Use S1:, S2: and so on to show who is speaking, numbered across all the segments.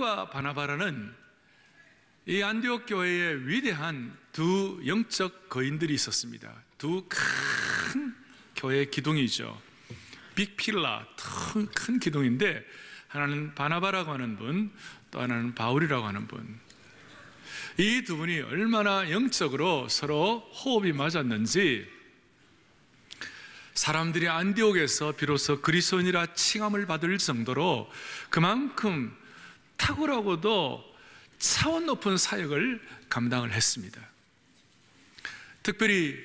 S1: 바울과 바나바라는 이 안디옥 교회에 위대한 두 영적 거인들이 있었습니다. 두 큰 교회 기둥이죠. 빅필라, 큰 기둥인데, 하나는 바나바라고 하는 분, 또 하나는 바울이라고 하는 분. 이 두 분이 얼마나 영적으로 서로 호흡이 맞았는지 사람들이 안디옥에서 비로소 그리스도인이라 칭함을 받을 정도로 그만큼 탁월하고도 차원 높은 사역을 감당을 했습니다. 특별히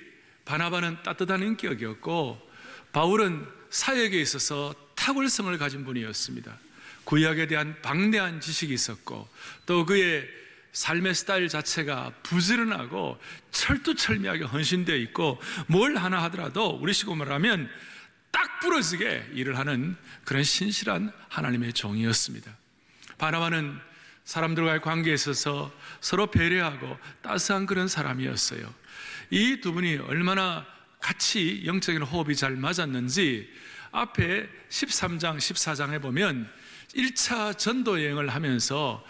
S1: 바나바는 따뜻한 인격이었고 바울은 사역에 있어서 탁월성을 가진 분이었습니다. 구약에 대한 방대한 지식이 있었고 또 그의 삶의 스타일 자체가 부지런하고 철두철미하게 헌신되어 있고 뭘 하나 하더라도 우리식으로 말하면 딱 부러지게 일을 하는 그런 신실한 하나님의 종이었습니다. 바나바는 사람들과의 관계에 있어서 서로 배려하고 따스한 그런 사람이었어요. 이 두 분이 얼마나 같이 영적인 호흡이 잘 맞았는지 앞에 13장, 14장에 보면 1차 전도여행을 하면서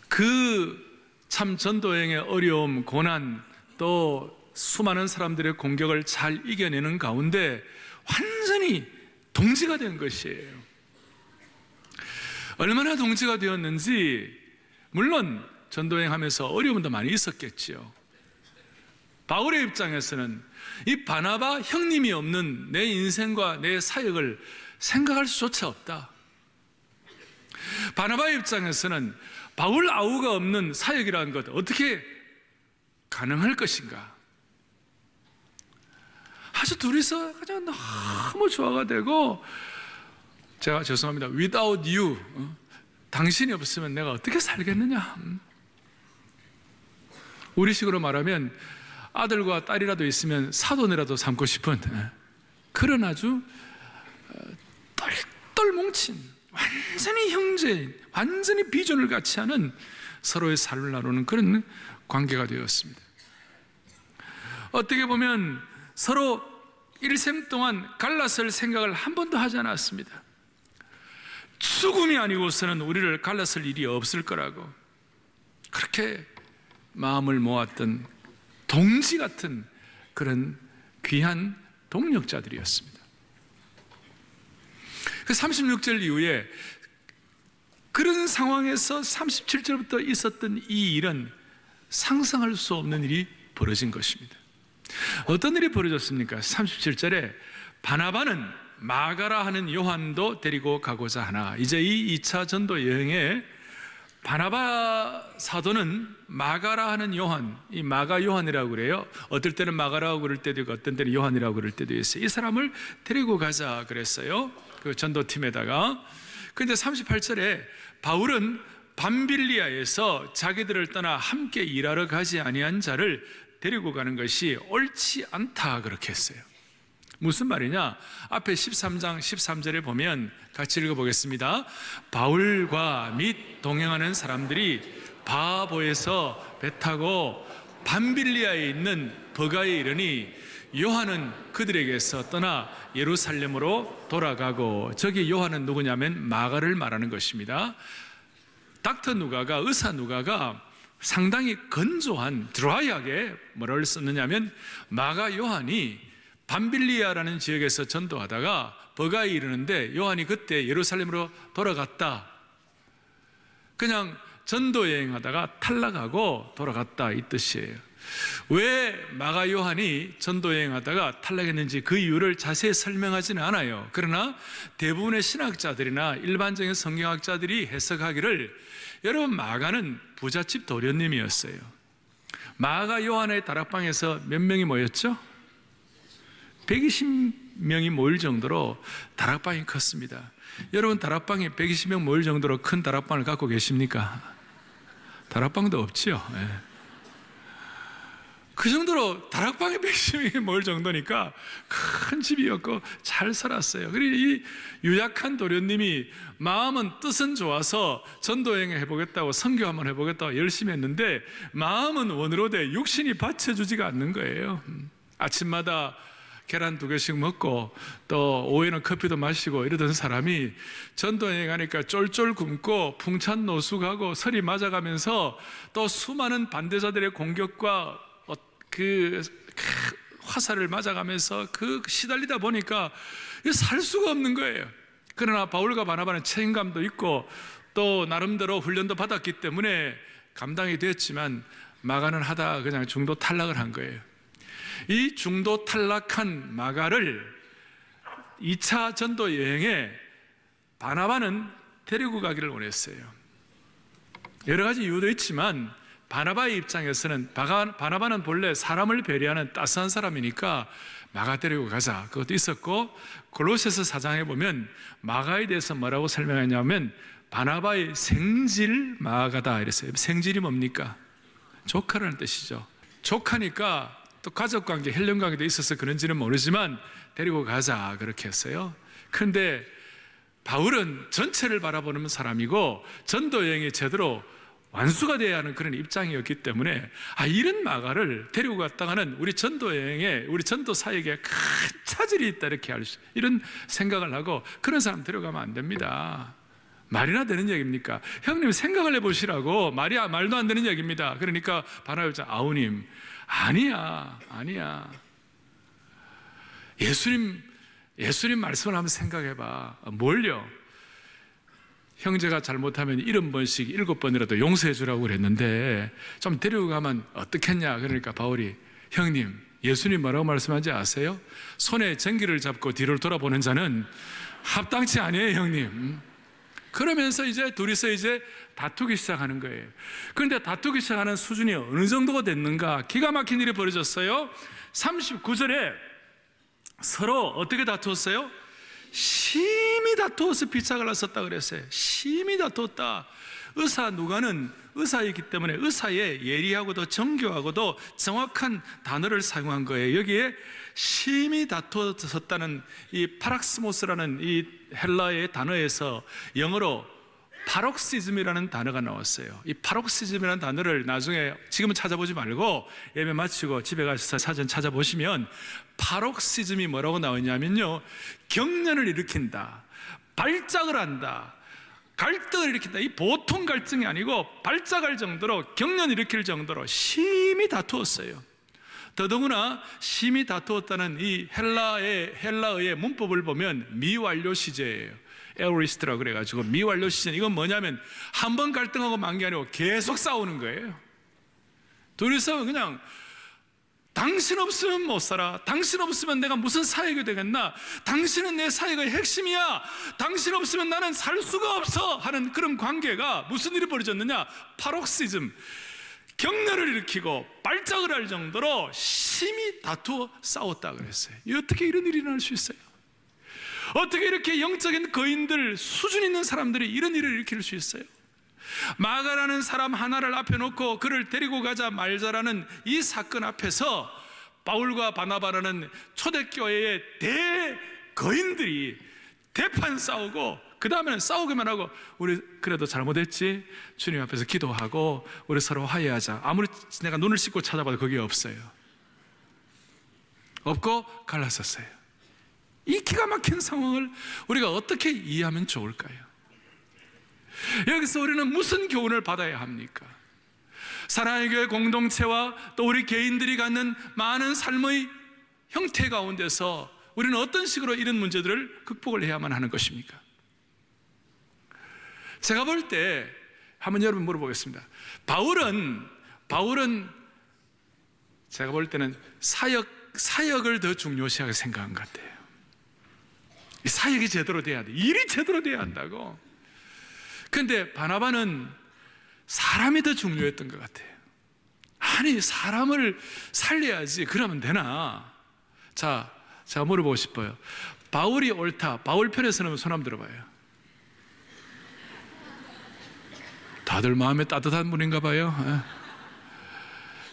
S1: 그 참 전도여행의 어려움, 고난, 또 수많은 사람들의 공격을 잘 이겨내는 가운데 완전히 동지가 된 것이에요. 얼마나 동지가 되었는지, 물론 전도여행하면서 어려움도 많이 있었겠지요. 바울의 입장에서는 이 바나바 형님이 없는 내 인생과 내 사역을 생각할 수조차 없다. 바나바의 입장에서는 바울 아우가 없는 사역이라는 것 어떻게 가능할 것인가? 아주 둘이서 그냥 너무 조화가 되고, 제가 죄송합니다, without you, 당신이 없으면 내가 어떻게 살겠느냐. 우리식으로 말하면 아들과 딸이라도 있으면 사돈이라도 삼고 싶은 그런 아주 똘똘 뭉친 완전히 형제인, 완전히 비전을 같이 하는 서로의 삶을 나누는 그런 관계가 되었습니다. 어떻게 보면 서로 일생 동안 갈라설 생각을 한 번도 하지 않았습니다. 죽음이 아니고서는 우리를 갈라설 일이 없을 거라고 그렇게 마음을 모았던 동지 같은 그런 귀한 동력자들이었습니다. 그 36절 이후에 그런 상황에서 37절부터 있었던 이 일은 상상할 수 없는 일이 벌어진 것입니다. 어떤 일이 벌어졌습니까? 37절에 바나바는 마가라 하는 요한도 데리고 가고자 하나. 이제 이 2차 전도 여행에 바나바 사도는 마가라 하는 요한, 이 마가 요한이라고 그래요. 어떨 때는 마가라고 그럴 때도 있고 어떤 때는 요한이라고 그럴 때도 있어요. 이 사람을 데리고 가자 그랬어요, 그 전도팀에다가. 그런데 38절에 바울은 밤빌리아에서 자기들을 떠나 함께 일하러 가지 아니한 자를 데리고 가는 것이 옳지 않다 그렇게 했어요. 무슨 말이냐? 앞에 13장 13절에 보면 같이 읽어보겠습니다. 바울과 및 동행하는 사람들이 바보에서 배 타고 밤빌리아에 있는 버가에 이르니 요한은 그들에게서 떠나 예루살렘으로 돌아가고, 저기 요한은 누구냐면 마가를 말하는 것입니다. 닥터 누가가, 의사 누가가 상당히 건조한 드라이하게 뭐를 썼느냐면 마가 요한이 밤빌리아라는 지역에서 전도하다가 버가에 이르는데 요한이 그때 예루살렘으로 돌아갔다, 그냥 전도여행하다가 탈락하고 돌아갔다 이 뜻이에요. 왜 마가 요한이 전도여행하다가 탈락했는지 그 이유를 자세히 설명하지는 않아요. 그러나 대부분의 신학자들이나 일반적인 성경학자들이 해석하기를, 여러분 마가는 부잣집 도련님이었어요. 마가 요한의 다락방에서 몇 명이 모였죠? 120명이 모일 정도로 다락방이 컸습니다. 여러분 다락방에 120명 모일 정도로 큰 다락방을 갖고 계십니까? 다락방도 없지요. 네. 그 정도로 다락방에 120명이 모일 정도니까 큰 집이었고 잘 살았어요. 그리고 이 유약한 도련님이 마음은 뜻은 좋아서 전도여행 해보겠다고, 선교 한번 해보겠다고 열심히 했는데 마음은 원으로 돼 육신이 받쳐주지가 않는 거예요. 아침마다 계란 2개씩 먹고 또 오후에는 커피도 마시고 이러던 사람이 전도여행 가니까 쫄쫄 굶고 풍찬 노숙하고 설이 맞아가면서 또 수많은 반대자들의 공격과 그 화살을 맞아가면서 시달리다 보니까 살 수가 없는 거예요. 그러나 바울과 바나바는 책임감도 있고 또 나름대로 훈련도 받았기 때문에 감당이 됐지만 마가는 하다 그냥 중도 탈락을 한 거예요. 이 중도 탈락한 마가를 2차 전도 여행에 바나바는 데리고 가기를 원했어요. 여러 가지 이유도 있지만 바나바의 입장에서는 바나바는 본래 사람을 배려하는 따스한 사람이니까 마가 데리고 가자, 그것도 있었고, 골로새서 4장에 보면 마가에 대해서 뭐라고 설명하냐면 바나바의 생질 마가다 이랬어요. 생질이 뭡니까? 조카라는 뜻이죠. 조카니까 또 가족관계, 혈연관계도 있어서 그런지는 모르지만 데리고 가자 그렇게 했어요. 그런데 바울은 전체를 바라보는 사람이고 전도여행이 제대로 완수가 돼야 하는 그런 입장이었기 때문에 이런 마가를 데리고 갔다가는 우리 전도여행에, 우리 전도 사역에 큰 차질이 있다 이렇게 이런 생각을 하고 그런 사람 데려가면 안 됩니다. 말이나 되는 얘기입니까? 형님 생각을 해보시라고. 말도 안 되는 얘기입니다. 그러니까 바나바가 아우님, 아니야. 예수님 말씀을 한번 생각해봐. 뭘요? 형제가 잘못하면 70번씩 7번이라도 용서해 주라고 그랬는데 좀 데리고 가면 어떻겠냐. 그러니까 바울이, 형님 예수님 뭐라고 말씀하는지 아세요? 손에 전기를 잡고 뒤를 돌아보는 자는 합당치 아니에요 형님. 그러면서 이제 둘이서 이제 다투기 시작하는 거예요. 그런데 다투기 시작하는 수준이 어느 정도가 됐는가? 기가 막힌 일이 벌어졌어요. 39절에 서로 어떻게 다투었어요? 심히 다투어서 빗짝을 놨었다 그랬어요. 심히 다투었다. 누가는 의사이기 때문에 의사의 예리하고도 정교하고도 정확한 단어를 사용한 거예요. 여기에 심히 다투었다는 이 파락스모스라는 이 헬라의 단어에서 영어로 파록시즘이라는 단어가 나왔어요. 이 파록시즘이라는 단어를 나중에, 지금은 찾아보지 말고 예배 마치고 집에 가서 사전 찾아보시면 파록시즘이 뭐라고 나오냐면요, 경련을 일으킨다, 발작을 한다, 갈등을 일으킨다. 이 보통 갈등이 아니고 발작할 정도로, 경련을 일으킬 정도로 심히 다투었어요. 더더구나 심히 다투었다는 이 헬라어의 문법을 보면 미완료 시제예요. 에오리스트라고 그래가지고 미완료 시제. 이건 뭐냐면 한 번 갈등하고 만 게 아니고 계속 싸우는 거예요. 둘이서 그냥 당신 없으면 못 살아, 당신 없으면 내가 무슨 사역이 되겠나, 당신은 내 사역의 핵심이야, 당신 없으면 나는 살 수가 없어 하는 그런 관계가, 무슨 일이 벌어졌느냐, 파록시즘, 경련을 일으키고 발작을 할 정도로 심히 다투어 싸웠다 그랬어요. 어떻게 이런 일이 일어날 수 있어요? 어떻게 이렇게 영적인 거인들, 수준 있는 사람들이 이런 일을 일으킬 수 있어요? 마가라는 사람 하나를 앞에 놓고 그를 데리고 가자 말자라는 이 사건 앞에서 바울과 바나바라는 초대교회의 대거인들이 대판 싸우고, 그 다음에는 싸우기만 하고, 우리 그래도 잘못했지, 주님 앞에서 기도하고 우리 서로 화해하자. 아무리 내가 눈을 씻고 찾아봐도 그게 없어요. 없고 갈랐었어요. 이 기가 막힌 상황을 우리가 어떻게 이해하면 좋을까요? 여기서 우리는 무슨 교훈을 받아야 합니까? 사랑의 교회 공동체와 또 우리 개인들이 갖는 많은 삶의 형태 가운데서 우리는 어떤 식으로 이런 문제들을 극복을 해야만 하는 것입니까? 제가 볼 때 한번 여러분 물어보겠습니다. 바울은 제가 볼 때는 사역을 더 중요시하게 생각한 것 같아요. 이 사역이 제대로 돼야 돼. 일이 제대로 돼야 한다고. 그런데 바나바는 사람이 더 중요했던 것 같아요. 아니, 사람을 살려야지. 그러면 되나? 자, 제가 물어보고 싶어요. 바울이 옳다, 바울 편에 서는 손 한번 들어봐요. 다들 마음에 따뜻한 분인가 봐요.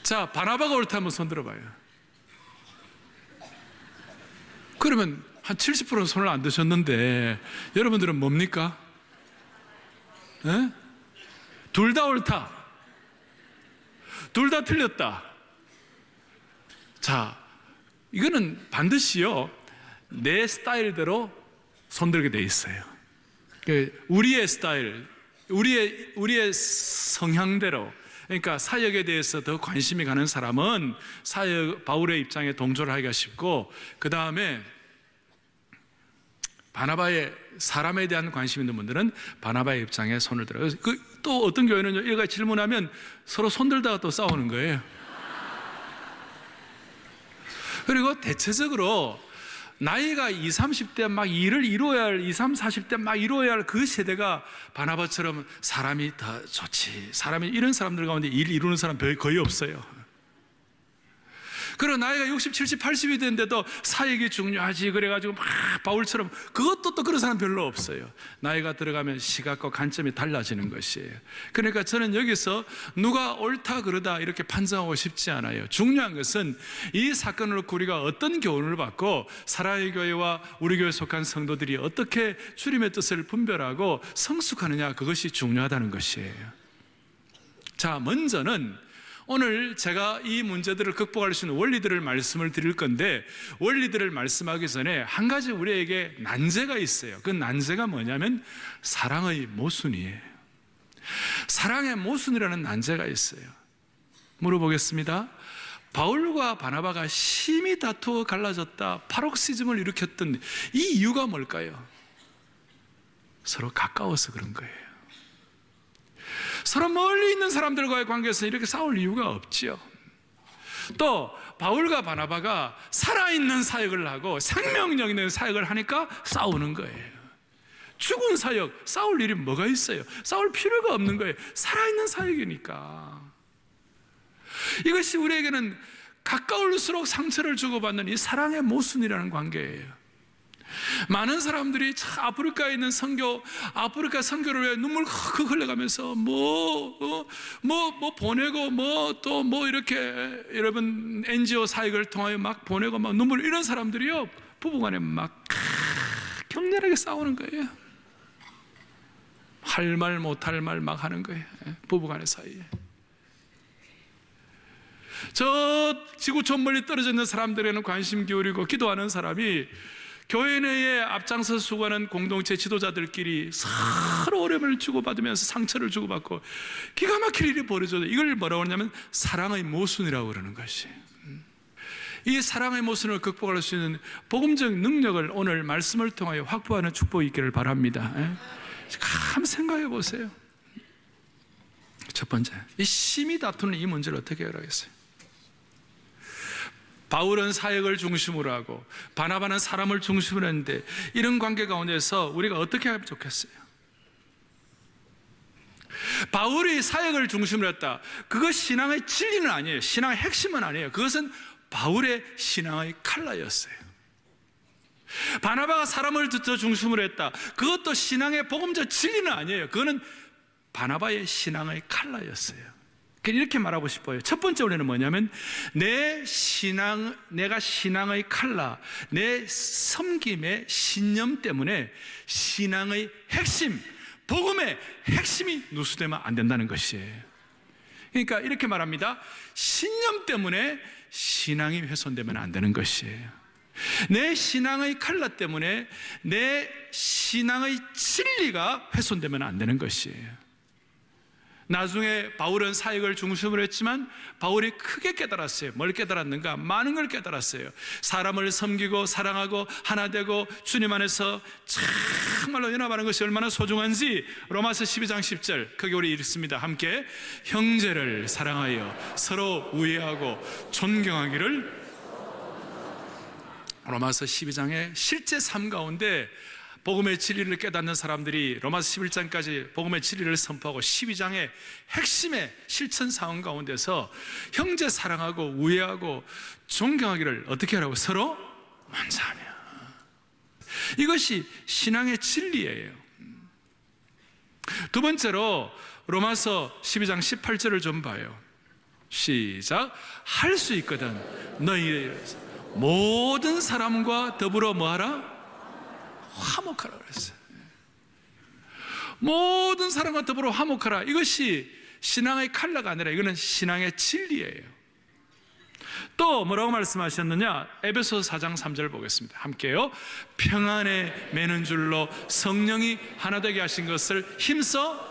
S1: 자, 바나바가 옳다 한번 손 들어봐요. 그러면 한 70%는 손을 안 드셨는데 여러분들은 뭡니까? 둘 다 옳다, 둘 다 틀렸다. 자, 이거는 반드시요 내 스타일대로 손들게 돼 있어요. 우리의 스타일, 우리의 성향대로, 그러니까 사역에 대해서 더 관심이 가는 사람은 바울의 입장에 동조를 하기가 쉽고, 그 다음에 바나바의 사람에 대한 관심 있는 분들은 바나바의 입장에 손을 들어요. 또 어떤 교회는요, 얘가 질문하면 서로 손들다가 또 싸우는 거예요. 그리고 대체적으로 나이가 20, 30대 막 일을 이루어야 할 20, 40대 막 이루어야 할 그 세대가 바나바처럼 사람이 더 좋지, 이런 사람들 가운데 일 이루는 사람 거의 없어요. 그리고 나이가 60, 70, 80이 됐는데도 사역이 중요하지 그래가지고 막 바울처럼, 그것도 또 그런 사람 별로 없어요. 나이가 들어가면 시각과 관점이 달라지는 것이에요. 그러니까 저는 여기서 누가 옳다 그르다 이렇게 판정하고 싶지 않아요. 중요한 것은 이 사건을 놓고 우리가 어떤 교훈을 받고 사랑의 교회와 우리 교회에 속한 성도들이 어떻게 주님의 뜻을 분별하고 성숙하느냐, 그것이 중요하다는 것이에요. 자, 먼저는 오늘 제가 이 문제들을 극복할 수 있는 원리들을 말씀을 드릴 건데, 원리들을 말씀하기 전에 한 가지 우리에게 난제가 있어요. 그 난제가 뭐냐면 사랑의 모순이에요. 사랑의 모순이라는 난제가 있어요. 물어보겠습니다. 바울과 바나바가 심히 다투어 갈라졌다, 파록시즘을 일으켰던 이 이유가 뭘까요? 서로 가까워서 그런 거예요. 서로 멀리 있는 사람들과의 관계에서 이렇게 싸울 이유가 없지요. 또 바울과 바나바가 살아있는 사역을 하고 생명력 있는 사역을 하니까 싸우는 거예요. 죽은 사역, 싸울 일이 뭐가 있어요? 싸울 필요가 없는 거예요. 살아있는 사역이니까. 이것이 우리에게는 가까울수록 상처를 주고받는 이 사랑의 모순이라는 관계예요. 많은 사람들이 아프리카에 있는 아프리카 선교를 위해 눈물 흑흑 흘려가면서 보내고 또 이렇게 여러분 NGO 사역을 통하여 막 보내고 막 눈물, 이런 사람들이요 부부간에 막 격렬하게 싸우는 거예요. 할 말 못할 말 막 하는 거예요. 부부간의 사이에. 저 지구 저 멀리 떨어져 있는 사람들에는 관심 기울이고 기도하는 사람이 교회 내에 앞장서 수고하는 공동체 지도자들끼리 서로 어려움을 주고받으면서 상처를 주고받고 기가 막힐 일이 벌어져요. 이걸 뭐라고 하냐면 사랑의 모순이라고 그러는 것이. 이 사랑의 모순을 극복할 수 있는 복음적 능력을 오늘 말씀을 통하여 확보하는 축복이 있기를 바랍니다. 한번 생각해 보세요. 첫 번째, 이 심히 다투는 이 문제를 어떻게 해결하겠어요? 바울은 사역을 중심으로 하고 바나바는 사람을 중심으로 했는데, 이런 관계 가운데서 우리가 어떻게 하면 좋겠어요? 바울이 사역을 중심으로 했다, 그것 신앙의 진리는 아니에요. 신앙의 핵심은 아니에요. 그것은 바울의 신앙의 칼라였어요. 바나바가 사람을 더 중심으로 했다, 그것도 신앙의 복음적 진리는 아니에요. 그거는 바나바의 신앙의 칼라였어요. 이렇게 말하고 싶어요. 첫 번째 원리는 뭐냐면 내가 신앙의 칼라, 내 섬김의 신념 때문에 신앙의 핵심, 복음의 핵심이 누수되면 안 된다는 것이에요. 그러니까 이렇게 말합니다. 신념 때문에 신앙이 훼손되면 안 되는 것이에요. 내 신앙의 칼라 때문에 내 신앙의 진리가 훼손되면 안 되는 것이에요. 나중에 바울은 사역을 중심으로 했지만 바울이 크게 깨달았어요. 뭘 깨달았는가? 많은 걸 깨달았어요. 사람을 섬기고 사랑하고 하나 되고 주님 안에서 정말로 연합하는 것이 얼마나 소중한지 로마서 12장 10절 거기 우리 읽습니다. 함께 형제를 사랑하여 서로 우애하고 존경하기를. 로마서 12장의 실제 삶 가운데 복음의 진리를 깨닫는 사람들이 로마서 11장까지 복음의 진리를 선포하고 12장의 핵심의 실천 상황 가운데서 형제 사랑하고 우애하고 존경하기를 어떻게 하라고? 서로 먼저 하며. 이것이 신앙의 진리예요. 두 번째로 로마서 12장 18절을 좀 봐요. 시작. 할 수 있거든 너희 모든 사람과 더불어 뭐하라? 화목하라 그랬어요. 모든 사람과 더불어 화목하라. 이것이 신앙의 칼라가 아니라 이거는 신앙의 진리예요. 또 뭐라고 말씀하셨느냐? 에베소서 4장 3절 보겠습니다. 함께요. 평안에 매는 줄로 성령이 하나 되게 하신 것을 힘써,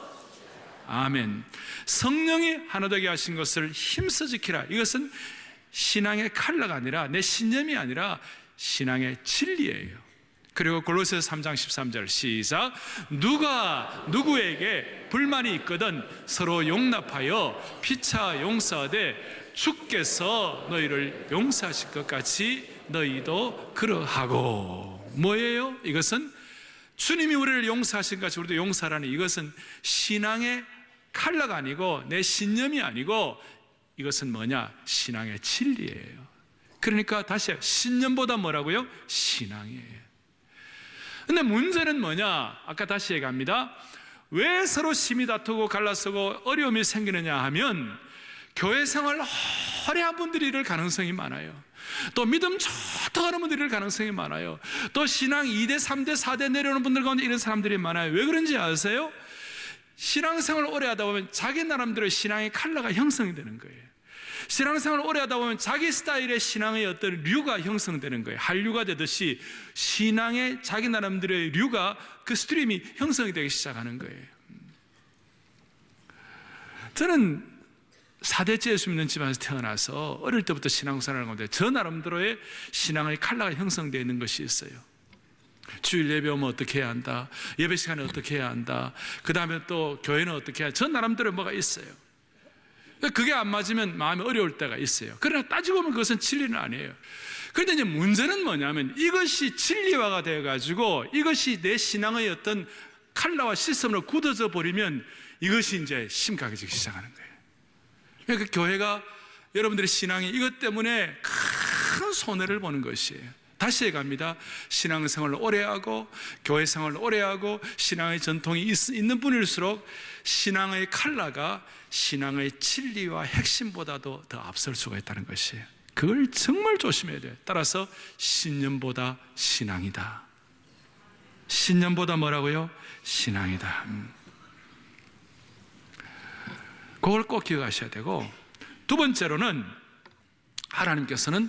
S1: 아멘. 성령이 하나 되게 하신 것을 힘써 지키라. 이것은 신앙의 칼라가 아니라, 내 신념이 아니라 신앙의 진리예요. 그리고 골로새서 3장 13절 시작. 누가 누구에게 불만이 있거든 서로 용납하여 피차 용서하되 주께서 너희를 용서하실 것 같이 너희도 그러하고. 뭐예요? 이것은 주님이 우리를 용서하신 것 같이 우리도 용서하라는, 이것은 신앙의 칼라가 아니고 내 신념이 아니고 이것은 뭐냐? 신앙의 진리예요. 그러니까 다시 신념보다 뭐라고요? 신앙이에요. 근데 문제는 뭐냐? 아까 다시 얘기합니다. 왜 서로 심히 다투고 갈라서고 어려움이 생기느냐 하면 교회 생활 오래 한 분들이 이럴 가능성이 많아요. 또 믿음 좋다 하는 분들이 이럴 가능성이 많아요. 또 신앙 2대, 3대, 4대 내려오는 분들 가운데 이런 사람들이 많아요. 왜 그런지 아세요? 신앙생활을 오래 하다 보면 자기 나름대로의 신앙의 컬러가 형성이 되는 거예요. 신앙생활을 오래 하다 보면 자기 스타일의 신앙의 어떤 류가 형성되는 거예요. 한류가 되듯이 신앙의 자기 나름대로의 류가, 그 스트림이 형성이 되기 시작하는 거예요. 저는 4대째 예수 믿는 집안에서 태어나서 어릴 때부터 신앙생활을 하는데 저 나름대로의 신앙의 컬러가 형성되어 있는 것이 있어요. 주일 예배 오면 어떻게 해야 한다, 예배 시간에 어떻게 해야 한다, 그 다음에 또 교회는 어떻게 해야 한다, 저 나름대로 뭐가 있어요. 그게 안 맞으면 마음이 어려울 때가 있어요. 그러나 따지고 보면 그것은 진리는 아니에요. 그런데 이제 문제는 뭐냐면 이것이 진리화가 되어가지고 이것이 내 신앙의 어떤 컬러와 시스템으로 굳어져 버리면 이것이 이제 심각해지기 시작하는 거예요. 그러니까 교회가, 여러분들의 신앙이 이것 때문에 큰 손해를 보는 것이에요. 다시 얘기합니다. 신앙생활을 오래 하고 교회 생활을 오래 하고 신앙의 전통이 있는 분일수록 신앙의 컬러가 신앙의 진리와 핵심보다도 더 앞설 수가 있다는 것이에요. 그걸 정말 조심해야 돼요. 따라서 신념보다 신앙이다. 신념보다 뭐라고요? 신앙이다. 그걸 꼭 기억하셔야 되고, 두 번째로는 하나님께서는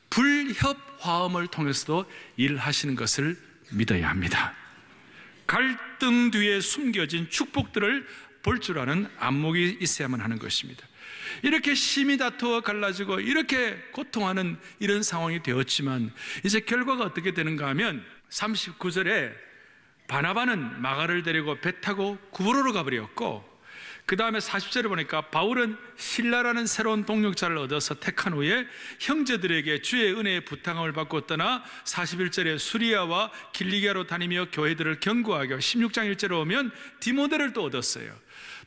S1: 불협화음을 통해서도 일하시는 것을 믿어야 합니다. 갈등 뒤에 숨겨진 축복들을 볼 줄 아는 안목이 있어야만 하는 것입니다. 이렇게 심히 다투어 갈라지고 이렇게 고통하는 이런 상황이 되었지만 이제 결과가 어떻게 되는가 하면 39절에 바나바는 마가를 데리고 배 타고 구브로로 가버렸고, 그 다음에 40절에 보니까 바울은 실라라는 새로운 동력자를 얻어서 택한 후에 형제들에게 주의 은혜의 부탁함을 받고 떠나 41절에 수리아와 길리기아로 다니며 교회들을 견고하게, 16장 1절에 오면 디모데를 또 얻었어요.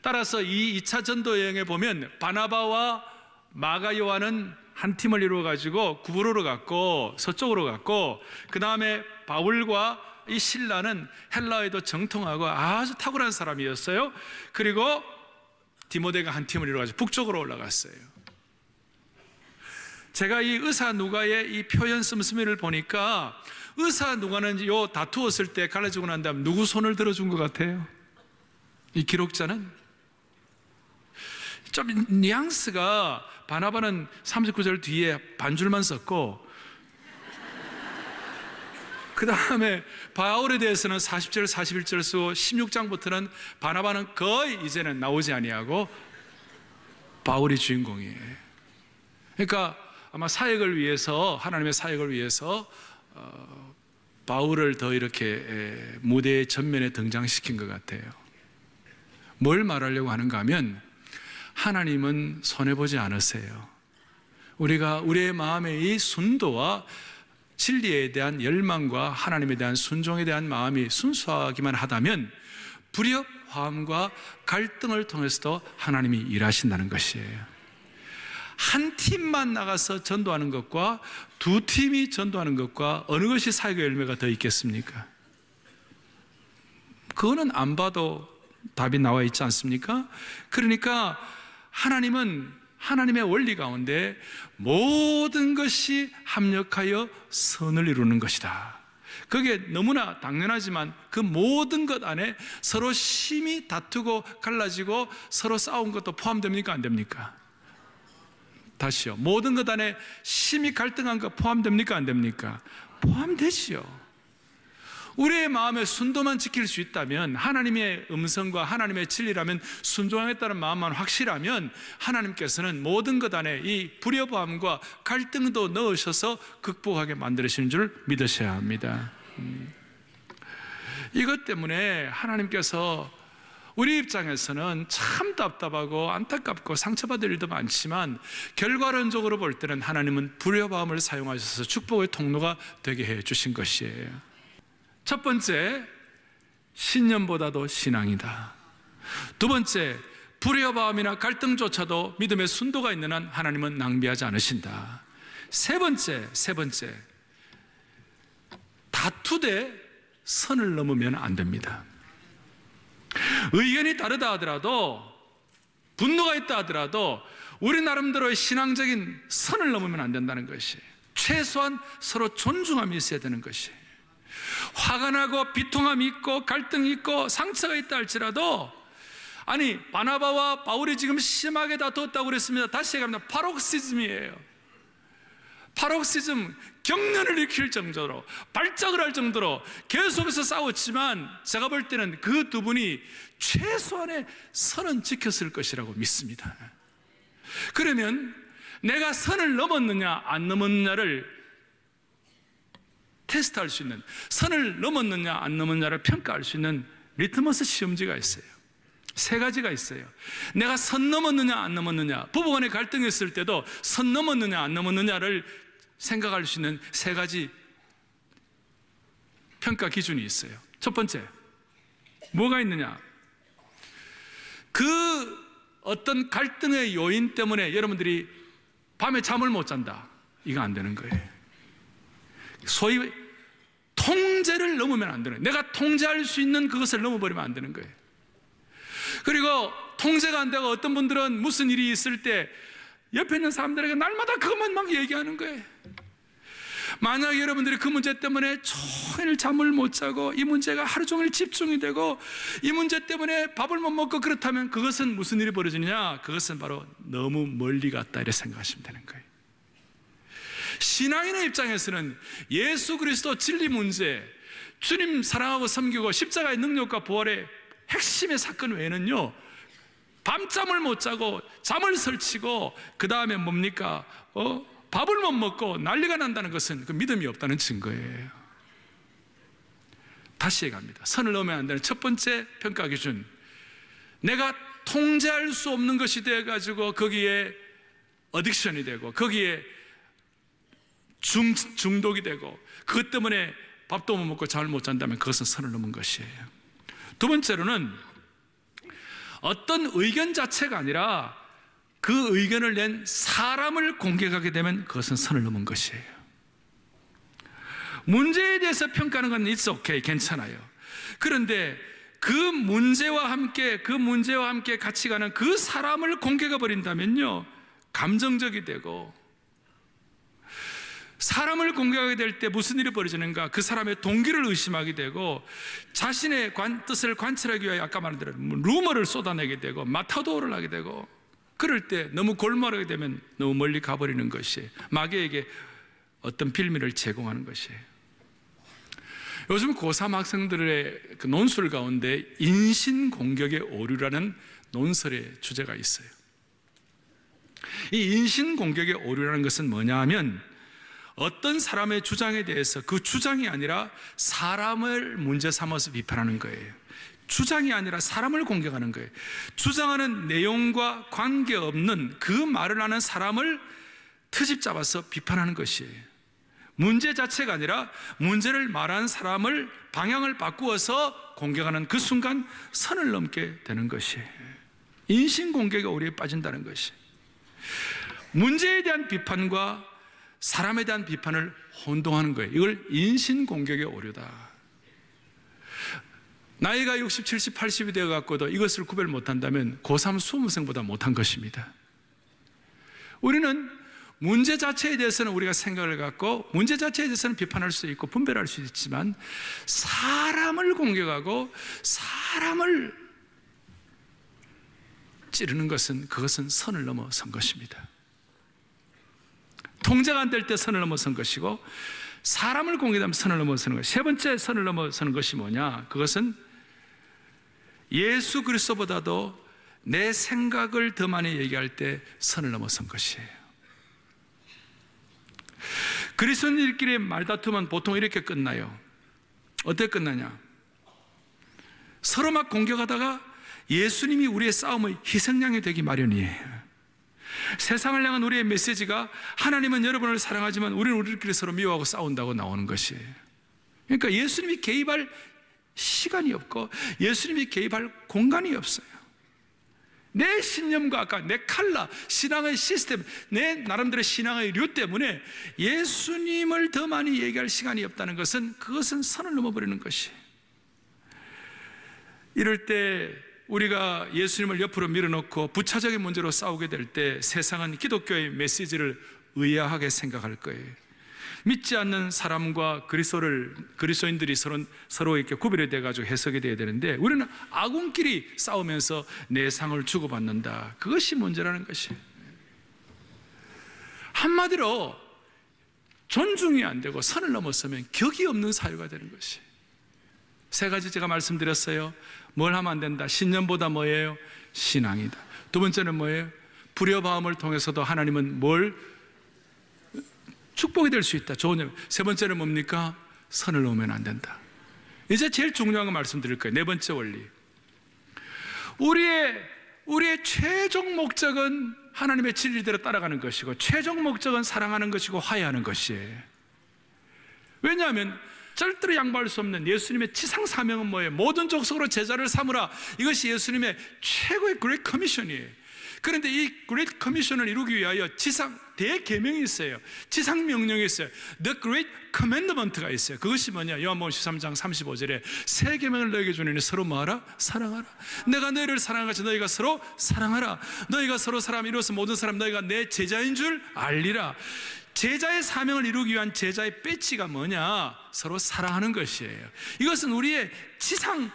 S1: 따라서 이 2차 전도 여행에 보면 바나바와 마가 요한은 한 팀을 이루어가지고 구브로로 갔고, 서쪽으로 갔고, 그 다음에 바울과 이 실라는 헬라어에도 정통하고 아주 탁월한 사람이었어요. 그리고 디모데가 한 팀을 이루어가지고 북쪽으로 올라갔어요. 제가 이 의사 누가의 이 표현 씀씀이를 보니까 의사 누가는 요 다투었을 때 갈라지고 난 다음 누구 손을 들어준 것 같아요? 이 기록자는 좀 뉘앙스가, 바나바는 39절 뒤에 반줄만 썼고, 그 다음에 바울에 대해서는 40절, 41절 쓰고 16장부터는 바나바는 거의 이제는 나오지 아니하고 바울이 주인공이에요. 그러니까 아마 사역을 위해서, 하나님의 사역을 위해서 바울을 더 이렇게 무대의 전면에 등장시킨 것 같아요. 뭘 말하려고 하는가 하면 하나님은 손해보지 않으세요. 우리가 우리의 마음의 이 순도와 진리에 대한 열망과 하나님에 대한 순종에 대한 마음이 순수하기만 하다면 불협화음과 갈등을 통해서도 하나님이 일하신다는 것이에요. 한 팀만 나가서 전도하는 것과 두 팀이 전도하는 것과 어느 것이 사역의 열매가 더 있겠습니까? 그거는 안 봐도 답이 나와 있지 않습니까? 그러니까 하나님은 하나님의 원리 가운데 모든 것이 합력하여 선을 이루는 것이다. 그게 너무나 당연하지만 그 모든 것 안에 서로 심히 다투고 갈라지고 서로 싸운 것도 포함됩니까? 안 됩니까? 다시요. 모든 것 안에 심히 갈등한 거 포함됩니까? 안 됩니까? 포함되지요. 우리의 마음의 순도만 지킬 수 있다면, 하나님의 음성과 하나님의 진리라면, 순종하겠다는 마음만 확실하면 하나님께서는 모든 것 안에 이 불협화음과 갈등도 넣으셔서 극복하게 만들으시는 줄 믿으셔야 합니다. 이것 때문에 하나님께서 우리 입장에서는 참 답답하고 안타깝고 상처받을 일도 많지만, 결과론적으로 볼 때는 하나님은 불협화음을 사용하셔서 축복의 통로가 되게 해 주신 것이에요. 첫 번째, 신념보다도 신앙이다. 두 번째, 불협화음이나 갈등조차도 믿음의 순도가 있는 한 하나님은 낭비하지 않으신다. 세 번째, 다투되 선을 넘으면 안 됩니다. 의견이 다르다 하더라도, 분노가 있다 하더라도 우리 나름대로의 신앙적인 선을 넘으면 안 된다는 것이, 최소한 서로 존중함이 있어야 되는 것이, 화가 나고 비통함이 있고 갈등이 있고 상처가 있다 할지라도, 아니 바나바와 바울이 지금 심하게 다투었다고 그랬습니다. 다시 얘기합니다. 파록시즘이에요. 파록시즘, 경련을 일으킬 정도로, 발작을 할 정도로 계속해서 싸웠지만, 제가 볼 때는 그 두 분이 최소한의 선은 지켰을 것이라고 믿습니다. 그러면 내가 선을 넘었느냐 안 넘었느냐를 테스트할 수 있는, 선을 넘었느냐 안 넘었느냐를 평가할 수 있는 리트머스 시험지가 있어요. 세 가지가 있어요. 내가 선 넘었느냐 안 넘었느냐, 부부간에 갈등이 있을 때도 선 넘었느냐 안 넘었느냐를 생각할 수 있는 세 가지 평가 기준이 있어요. 첫 번째, 뭐가 있느냐? 그 어떤 갈등의 요인 때문에 여러분들이 밤에 잠을 못 잔다, 이거 안 되는 거예요. 소위 통제를 넘으면 안 되는 거예요. 내가 통제할 수 있는 그것을 넘어버리면 안 되는 거예요. 그리고 통제가 안 되고 어떤 분들은 무슨 일이 있을 때 옆에 있는 사람들에게 날마다 그것만 막 얘기하는 거예요. 만약 여러분들이 그 문제 때문에 종일 잠을 못 자고 이 문제가 하루 종일 집중이 되고 이 문제 때문에 밥을 못 먹고 그렇다면 그것은 무슨 일이 벌어지느냐? 그것은 바로 너무 멀리 갔다 이렇게 생각하시면 되는 거예요. 신앙인의 입장에서는 예수 그리스도 진리 문제, 주님 사랑하고 섬기고 십자가의 능력과 부활의 핵심의 사건 외에는요, 밤잠을 못 자고 잠을 설치고 그 다음에 뭡니까? 밥을 못 먹고 난리가 난다는 것은 그 믿음이 없다는 증거예요. 다시 얘기합니다. 선을 넘으면 안 되는 첫 번째 평가 기준, 내가 통제할 수 없는 것이 되어가지고 거기에 어딕션이 되고 거기에 중독이 되고 그것 때문에 밥도 못 먹고 잠을 못 잔다면 그것은 선을 넘은 것이에요. 두 번째로는 어떤 의견 자체가 아니라 그 의견을 낸 사람을 공격하게 되면 그것은 선을 넘은 것이에요. 문제에 대해서 평가하는 건 it's okay, 괜찮아요. 그런데 그 문제와 함께 같이 가는 그 사람을 공격해 버린다면요, 감정적이 되고, 사람을 공격하게 될 때 무슨 일이 벌어지는가? 그 사람의 동기를 의심하게 되고 자신의 뜻을 관찰하기 위해 아까 말한 대로 루머를 쏟아내게 되고 마타도를 하게 되고, 그럴 때 너무 골몰하게 되면 너무 멀리 가버리는 것이 마귀에게 어떤 빌미를 제공하는 것이에요. 요즘 고3 학생들의 그 논술 가운데 인신공격의 오류라는 논설의 주제가 있어요. 이 인신공격의 오류라는 것은 뭐냐 하면, 어떤 사람의 주장에 대해서 그 주장이 아니라 사람을 문제 삼아서 비판하는 거예요. 주장이 아니라 사람을 공격하는 거예요. 주장하는 내용과 관계없는 그 말을 하는 사람을 트집 잡아서 비판하는 것이에요. 문제 자체가 아니라 문제를 말한 사람을 방향을 바꾸어서 공격하는 그 순간 선을 넘게 되는 것이에요. 인신공격의 오류에 빠진다는 것이, 문제에 대한 비판과 사람에 대한 비판을 혼동하는 거예요. 이걸 인신공격의 오류다. 나이가 60, 70, 80이 되어갖고도 이것을 구별 못한다면 고3 수험생보다 못한 것입니다. 우리는 문제 자체에 대해서는 우리가 생각을 갖고 문제 자체에 대해서는 비판할 수 있고 분별할 수 있지만, 사람을 공격하고 사람을 찌르는 것은, 그것은 선을 넘어선 것입니다. 통제가 안 될 때 선을 넘어선 것이고, 사람을 공격하면 선을 넘어서는 것. 세 번째 선을 넘어서는 것이 뭐냐? 그것은 예수 그리스도보다도 내 생각을 더 많이 얘기할 때 선을 넘어선 것이에요. 그리스도인들끼리 말다툼은 보통 이렇게 끝나요. 어떻게 끝나냐? 서로 막 공격하다가 예수님이 우리의 싸움의 희생양이 되기 마련이에요. 세상을 향한 우리의 메시지가 하나님은 여러분을 사랑하지만 우리는 우리끼리 서로 미워하고 싸운다고 나오는 것이에요. 그러니까 예수님이 개입할 시간이 없고 예수님이 개입할 공간이 없어요. 내 신념과 아까 내 칼라, 신앙의 시스템, 내 나름대로 신앙의 류 때문에 예수님을 더 많이 얘기할 시간이 없다는 것은, 그것은 선을 넘어버리는 것이에요. 이럴 때 우리가 예수님을 옆으로 밀어놓고 부차적인 문제로 싸우게 될 때 세상은 기독교의 메시지를 의아하게 생각할 거예요. 믿지 않는 사람과 그리스도인들이 서로 이렇게 구별이 돼가지고 해석이 돼야 되는데, 우리는 아군끼리 싸우면서 내상을 주고받는다. 그것이 문제라는 것이에요. 한마디로 존중이 안 되고 선을 넘어서면 격이 없는 사유가 되는 것이에요. 세 가지 제가 말씀드렸어요. 뭘 하면 안 된다? 신념보다 뭐예요? 신앙이다. 두 번째는 뭐예요? 불협화음을 통해서도 하나님은 뭘 축복이 될 수 있다. 좋은 점. 세 번째는 뭡니까? 선을 넘으면 안 된다. 이제 제일 중요한 거 말씀드릴 거예요. 네 번째 원리. 우리의 최종 목적은 하나님의 진리대로 따라가는 것이고, 최종 목적은 사랑하는 것이고 화해하는 것이에요. 왜냐하면 절대로 양보할 수 없는 예수님의 지상 사명은 뭐예요? 모든 족속으로 제자를 삼으라. 이것이 예수님의 최고의 그레이트 커미션이에요. 그런데 이 그레이트 커미션을 이루기 위하여 지상 대계명이 있어요. 지상 명령이 있어요. The Great Commandment가 있어요. 그것이 뭐냐? 요한복음 13장 35절에 새 계명을 너에게 주노니 서로 뭐하라? 사랑하라. 내가 너희를 사랑하같이 너희가 서로 사랑하라. 너희가 서로 사랑하면 이로써 모든 사람 너희가 내 제자인 줄 알리라. 제자의 사명을 이루기 위한 제자의 배지가 뭐냐? 서로 사랑하는 것이에요. 이것은 우리의 지상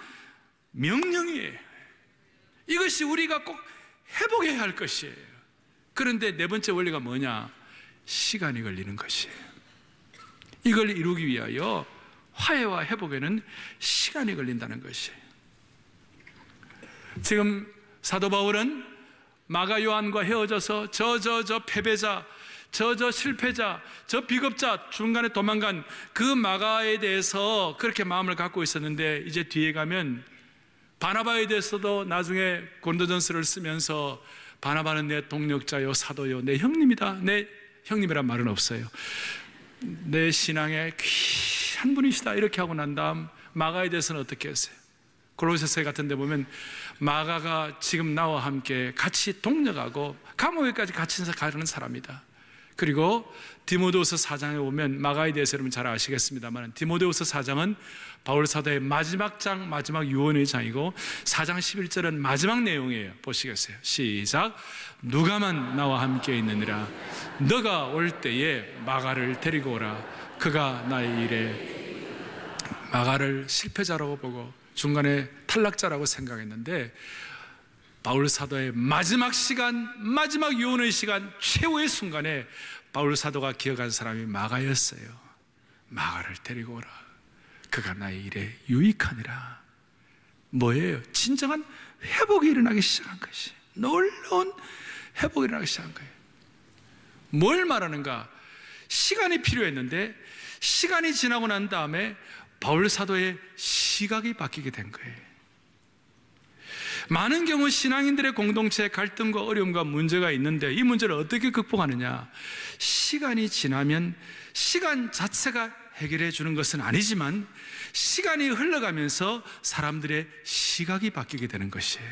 S1: 명령이에요. 이것이 우리가 꼭 회복해야 할 것이에요. 그런데 네 번째 원리가 뭐냐? 시간이 걸리는 것이에요. 이걸 이루기 위하여 화해와 회복에는 시간이 걸린다는 것이에요. 지금 사도 바울은 마가 요한과 헤어져서 저 패배자, 저 실패자, 저 비겁자, 중간에 도망간 그 마가에 대해서 그렇게 마음을 갖고 있었는데, 이제 뒤에 가면 바나바에 대해서도 나중에 고린도전서를 쓰면서 바나바는 내 동력자요 사도요 내 형님이다. 내 형님이란 말은 없어요. 내 신앙의 귀한 분이시다. 이렇게 하고 난 다음 마가에 대해서는 어떻게 했어요? 골로새서 같은 데 보면 마가가 지금 나와 함께 같이 동력하고 감옥에까지 같이 가는 사람이다. 그리고 디모데후서 4장에 보면 마가에 대해서 여러분 잘 아시겠습니다만, 디모데후서 4장은 바울 사도의 마지막 장, 마지막 유언의 장이고 4장 11절은 마지막 내용이에요. 보시겠어요? 시작. 누가만 나와 함께 있느니라. 너가 올 때에 마가를 데리고 오라. 그가 나의 일에, 마가를 실패자라고 보고 중간에 탈락자라고 생각했는데, 바울 사도의 마지막 시간, 마지막 유언의 시간, 최후의 순간에 바울 사도가 기억한 사람이 마가였어요. 마가를 데리고 오라. 그가 나의 일에 유익하니라. 뭐예요? 진정한 회복이 일어나기 시작한 것이, 놀라운 회복이 일어나기 시작한 거예요. 뭘 말하는가? 시간이 필요했는데 시간이 지나고 난 다음에 바울 사도의 시각이 바뀌게 된 거예요. 많은 경우 신앙인들의 공동체에 갈등과 어려움과 문제가 있는데, 이 문제를 어떻게 극복하느냐? 시간이 지나면 시간 자체가 해결해 주는 것은 아니지만 시간이 흘러가면서 사람들의 시각이 바뀌게 되는 것이에요.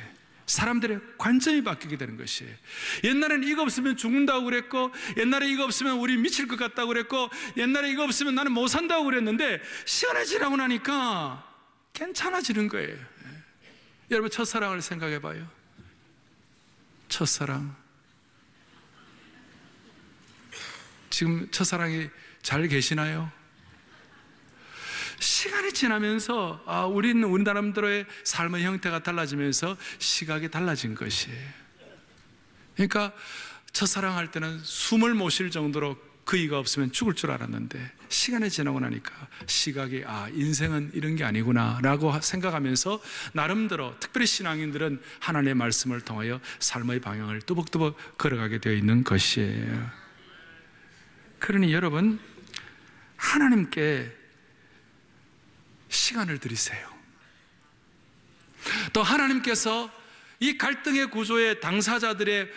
S1: 사람들의 관점이 바뀌게 되는 것이에요. 옛날에는 이거 없으면 죽는다고 그랬고, 옛날에 이거 없으면 우리 미칠 것 같다고 그랬고, 옛날에 이거 없으면 나는 못 산다고 그랬는데, 시간이 지나고 나니까 괜찮아지는 거예요. 여러분, 첫사랑을 생각해 봐요. 첫사랑. 지금 첫사랑이 잘 계시나요? 시간이 지나면서 우리 나름대로의 삶의 형태가 달라지면서 시각이 달라진 것이에요. 그러니까 첫사랑할 때는 숨을 못 쉴 정도로 그이가 없으면 죽을 줄 알았는데 시간이 지나고 나니까 시각이 인생은 이런 게 아니구나 라고 생각하면서 나름대로 특별히 신앙인들은 하나님의 말씀을 통하여 삶의 방향을 뚜벅뚜벅 걸어가게 되어 있는 것이에요. 그러니 여러분, 하나님께 시간을 드리세요. 또 하나님께서 이 갈등의 구조의 당사자들의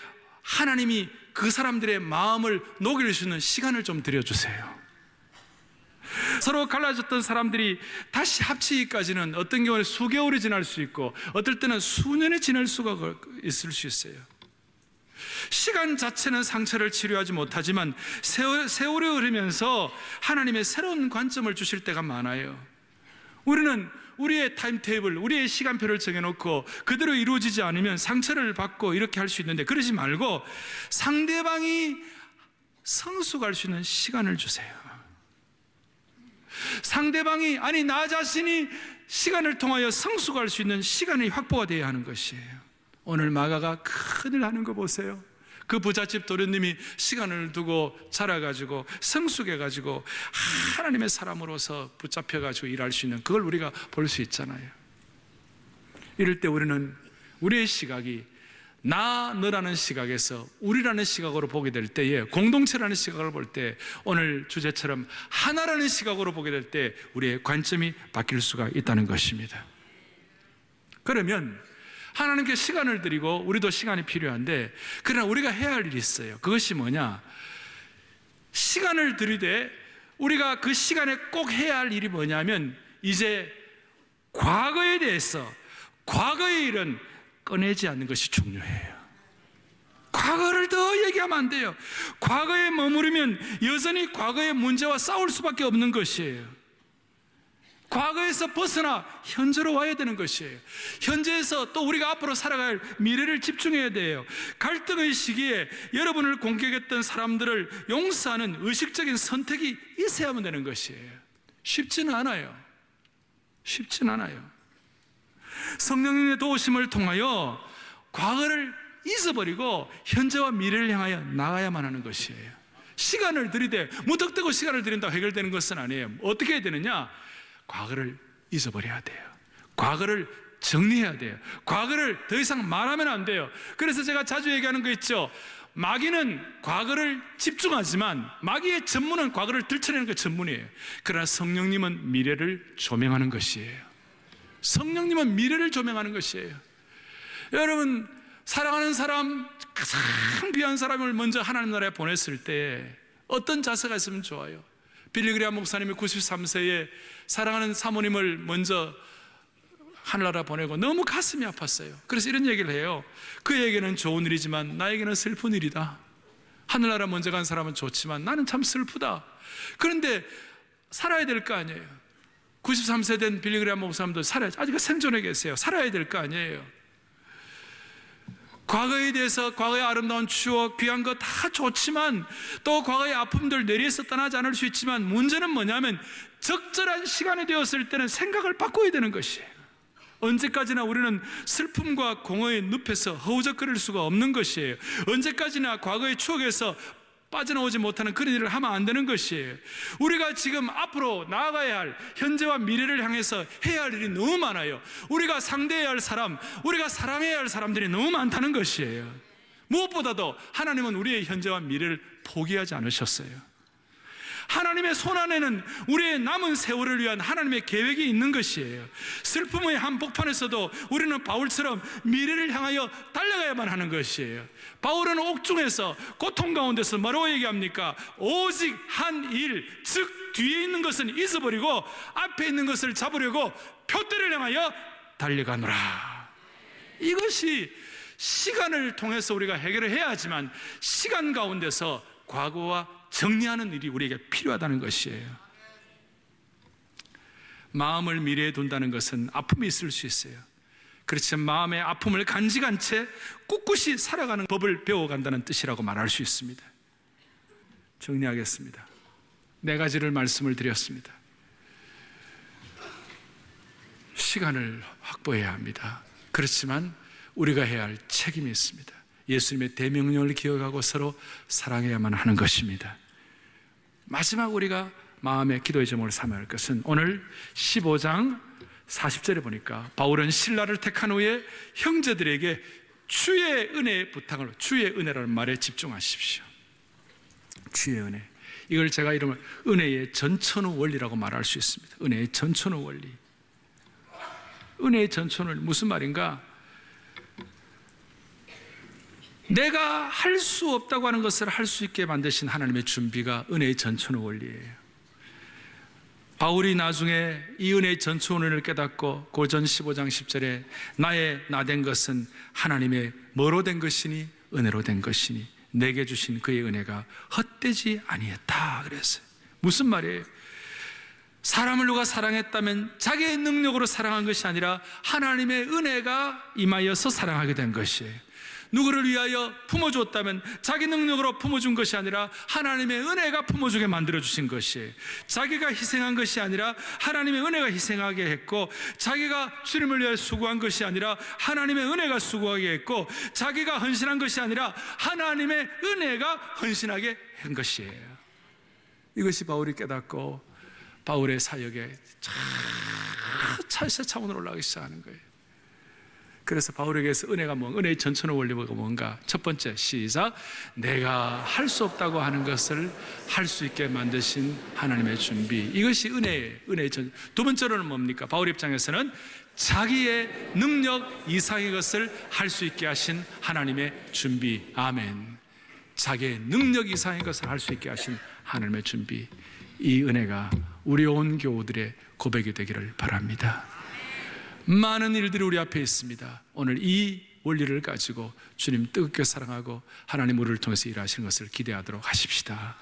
S1: 하나님이 그 사람들의 마음을 녹일 수 있는 시간을 좀 드려주세요. 서로 갈라졌던 사람들이 다시 합치기까지는 어떤 경우는 수개월이 지날 수 있고 어떨 때는 수년이 지날 수가 있을 수 있어요. 시간 자체는 상처를 치료하지 못하지만 세월이 흐르면서 하나님의 새로운 관점을 주실 때가 많아요. 우리는 우리의 타임테이블, 우리의 시간표를 정해놓고 그대로 이루어지지 않으면 상처를 받고 이렇게 할 수 있는데, 그러지 말고 상대방이 성숙할 수 있는 시간을 주세요. 상대방이, 아니 나 자신이 시간을 통하여 성숙할 수 있는 시간이 확보가 되어야 하는 것이에요. 오늘 마가가 큰일 하는 거 보세요. 그 부잣집 도련님이 시간을 두고 자라가지고 성숙해가지고 하나님의 사람으로서 붙잡혀가지고 일할 수 있는, 그걸 우리가 볼 수 있잖아요. 이럴 때 우리는 우리의 시각이 나, 너라는 시각에서 우리라는 시각으로 보게 될 때에, 공동체라는 시각을 볼 때, 오늘 주제처럼 하나라는 시각으로 보게 될 때 우리의 관점이 바뀔 수가 있다는 것입니다. 그러면 하나님께 시간을 드리고 우리도 시간이 필요한데, 그러나 우리가 해야 할 일이 있어요. 그것이 뭐냐? 시간을 드리되 우리가 그 시간에 꼭 해야 할 일이 뭐냐면, 이제 과거에 대해서, 과거의 일은 꺼내지 않는 것이 중요해요. 과거를 더 얘기하면 안 돼요. 과거에 머무르면 여전히 과거의 문제와 싸울 수밖에 없는 것이에요. 과거에서 벗어나 현재로 와야 되는 것이에요. 현재에서 또 우리가 앞으로 살아갈 미래를 집중해야 돼요. 갈등의 시기에 여러분을 공격했던 사람들을 용서하는 의식적인 선택이 있어야만 되는 것이에요. 쉽지는 않아요. 쉽지는 않아요. 성령님의 도우심을 통하여 과거를 잊어버리고 현재와 미래를 향하여 나가야만 하는 것이에요. 시간을 들이되 무턱대고 시간을 들인다고 해결되는 것은 아니에요. 어떻게 해야 되느냐? 과거를 잊어버려야 돼요. 과거를 정리해야 돼요. 과거를 더 이상 말하면 안 돼요. 그래서 제가 자주 얘기하는 거 있죠. 마귀는 과거를 집중하지만 마귀의 전문은 과거를 들춰내는 게 전문이에요. 그러나 성령님은 미래를 조명하는 것이에요. 성령님은 미래를 조명하는 것이에요. 여러분, 사랑하는 사람, 가장 귀한 사람을 먼저 하나님 나라에 보냈을 때 어떤 자세가 있으면 좋아요? 빌리그레암 목사님이 93세에 사랑하는 사모님을 먼저 하늘나라 보내고 너무 가슴이 아팠어요. 그래서 이런 얘기를 해요. 그에게는 좋은 일이지만 나에게는 슬픈 일이다. 하늘나라 먼저 간 사람은 좋지만 나는 참 슬프다. 그런데 살아야 될 거 아니에요. 93세 된 빌리그레암 목사님도 살아야지. 아직 생존해 계세요. 살아야 될 거 아니에요. 과거에 대해서, 과거의 아름다운 추억, 귀한 거 다 좋지만, 또 과거의 아픔들 내리에서 떠나지 않을 수 있지만, 문제는 뭐냐면 적절한 시간이 되었을 때는 생각을 바꿔야 되는 것이에요. 언제까지나 우리는 슬픔과 공허의 늪에서 허우적거릴 수가 없는 것이에요. 언제까지나 과거의 추억에서 빠져나오지 못하는 그런 일을 하면 안 되는 것이에요. 우리가 지금 앞으로 나아가야 할 현재와 미래를 향해서 해야 할 일이 너무 많아요. 우리가 상대해야 할 사람, 우리가 사랑해야 할 사람들이 너무 많다는 것이에요. 무엇보다도 하나님은 우리의 현재와 미래를 포기하지 않으셨어요. 하나님의 손안에는 우리의 남은 세월을 위한 하나님의 계획이 있는 것이에요. 슬픔의 한복판에서도 우리는 바울처럼 미래를 향하여 달려가야만 하는 것이에요. 바울은 옥중에서 고통 가운데서 뭐라고 얘기합니까? 오직 한 일, 즉 뒤에 있는 것은 잊어버리고 앞에 있는 것을 잡으려고 표대를 향하여 달려가노라. 이것이 시간을 통해서 우리가 해결을 해야 하지만, 시간 가운데서 과거와 정리하는 일이 우리에게 필요하다는 것이에요. 마음을 미래에 둔다는 것은 아픔이 있을 수 있어요. 그렇지만 마음의 아픔을 간직한 채 꿋꿋이 살아가는 법을 배워간다는 뜻이라고 말할 수 있습니다. 정리하겠습니다. 4가지를 말씀을 드렸습니다. 시간을 확보해야 합니다. 그렇지만 우리가 해야 할 책임이 있습니다. 예수님의 대명령을 기억하고 서로 사랑해야만 하는 것입니다. 마지막 우리가 마음의 기도의 제목을 삼아야 할 것은 오늘 15장 40절에 보니까 바울은 신라를 택한 후에 형제들에게 주의 은혜의 부탁을, 주의 은혜라는 말에 집중하십시오. 주의 은혜. 이걸 제가 이름을 은혜의 전천후 원리라고 말할 수 있습니다. 은혜의 전천후 원리. 은혜의 전천후 무슨 말인가? 내가 할 수 없다고 하는 것을 할 수 있게 만드신 하나님의 준비가 은혜의 전천후 원리예요. 바울이 나중에 이 은혜의 전천후를 깨닫고 고전 15장 10절에 나의 나된 것은 하나님의 뭐로 된 것이니 은혜로 된 것이니 내게 주신 그의 은혜가 헛되지 아니했다 그랬어요. 무슨 말이에요? 사람을 누가 사랑했다면 자기의 능력으로 사랑한 것이 아니라 하나님의 은혜가 임하여서 사랑하게 된 것이에요. 누구를 위하여 품어주었다면 자기 능력으로 품어준 것이 아니라 하나님의 은혜가 품어주게 만들어주신 것이에요. 자기가 희생한 것이 아니라 하나님의 은혜가 희생하게 했고, 자기가 주님을 위하여 수고한 것이 아니라 하나님의 은혜가 수고하게 했고, 자기가 헌신한 것이 아니라 하나님의 은혜가 헌신하게 한 것이에요. 이것이 바울이 깨닫고 바울의 사역에 차원으로 올라가기 시작하는 거예요. 그래서 바울에게서 은혜가 은혜의 전천후 원리가 뭔가? 첫 번째, 시작. 내가 할 수 없다고 하는 것을 할 수 있게 만드신 하나님의 준비. 이것이 은혜의 전. 두 번째로는 뭡니까? 바울 입장에서는 자기의 능력 이상의 것을 할 수 있게 하신 하나님의 준비. 아멘. 자기의 능력 이상의 것을 할 수 있게 하신 하나님의 준비. 이 은혜가 우리 온 교우들의 고백이 되기를 바랍니다. 많은 일들이 우리 앞에 있습니다. 오늘 이 원리를 가지고 주님 뜨겁게 사랑하고 하나님 우리를 통해서 일하시는 것을 기대하도록 하십시다.